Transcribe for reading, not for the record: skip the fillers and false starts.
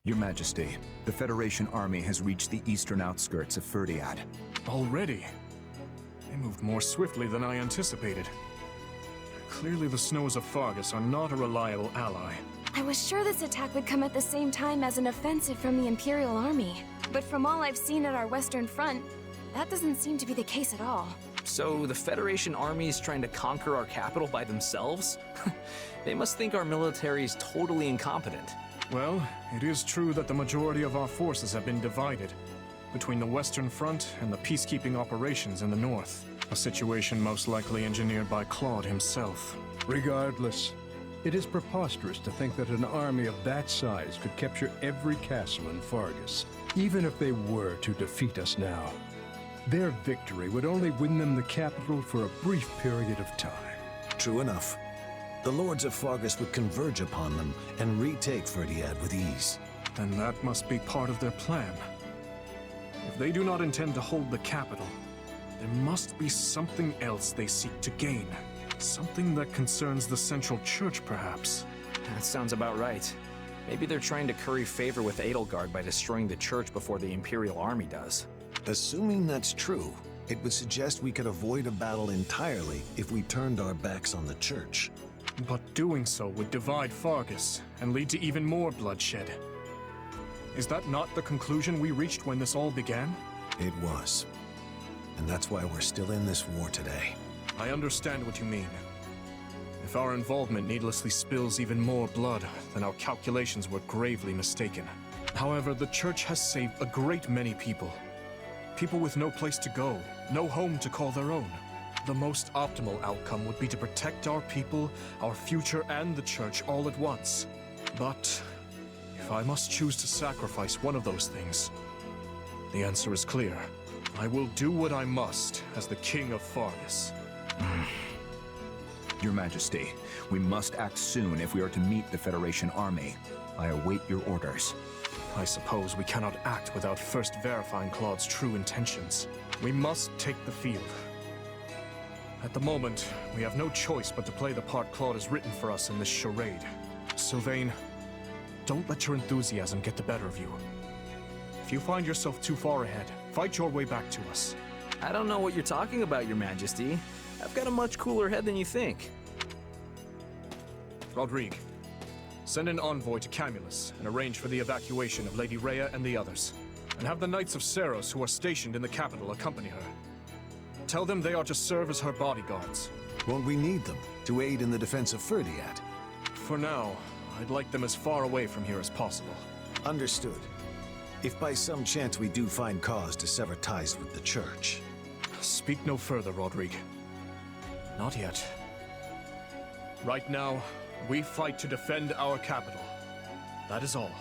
Your Majesty, the Federation army has reached the eastern outskirts of Ferdiad. Already? They moved more swiftly than I anticipated. Clearly the snows of Fargus are not a reliable ally. I was sure this attack would come at the same time as an offensive from the Imperial Army. But from all I've seen at our western front, that doesn't seem to be the case at all. So the Federation army is trying to conquer our capital by themselves? They must think our military is totally incompetent. Well, it is true that the majority of our forces have been divided between the Western Front and the peacekeeping operations in the north. A situation most likely engineered by Claude himself. Regardless, it is preposterous to think that an army of that size could capture every castle in Fargus, even if they were to defeat us now. Their victory would only win them the capital for a brief period of time. True enough. The lords of Fargus would converge upon them and retake Ferdiad with ease. Then that must be part of their plan. If they do not intend to hold the capital, there must be something else they seek to gain. Something that concerns the Central Church, perhaps. That sounds about right. Maybe they're trying to curry favor with Edelgard by destroying the church before the Imperial Army does. Assuming that's true, it would suggest we could avoid a battle entirely if we turned our backs on the church. But doing so would divide Fargus and lead to even more bloodshed. Is that not the conclusion we reached when this all began? It was. And that's why we're still in this war today. I understand what you mean. If our involvement needlessly spills even more blood, then our calculations were gravely mistaken. However, the Church has saved a great many people. People with no place to go, no home to call their own. The most optimal outcome would be to protect our people, our future, and the Church all at once. But if I must choose to sacrifice one of those things, the answer is clear. I will do what I must as the King of Fargus. Your Majesty, we must act soon if we are to meet the Federation army. I await your orders. I suppose we cannot act without first verifying Claude's true intentions. We must take the field. At the moment, we have no choice but to play the part Claude has written for us in this charade. Sylvain, don't let your enthusiasm get the better of you. If you find yourself too far ahead, fight your way back to us. I don't know what you're talking about, Your Majesty. I've got a much cooler head than you think. Rodrigue, send an envoy to Camulus and arrange for the evacuation of Lady Rhea and the others. And have the Knights of Seros who are stationed in the capital accompany her. Tell them they are to serve as her bodyguards. Won't we need them to aid in the defense of Ferdiad? For now, I'd like them as far away from here as possible. Understood. If by some chance we do find cause to sever ties with the Church. Speak no further, Rodrigue. Not yet. Right now, we fight to defend our capital. That is all.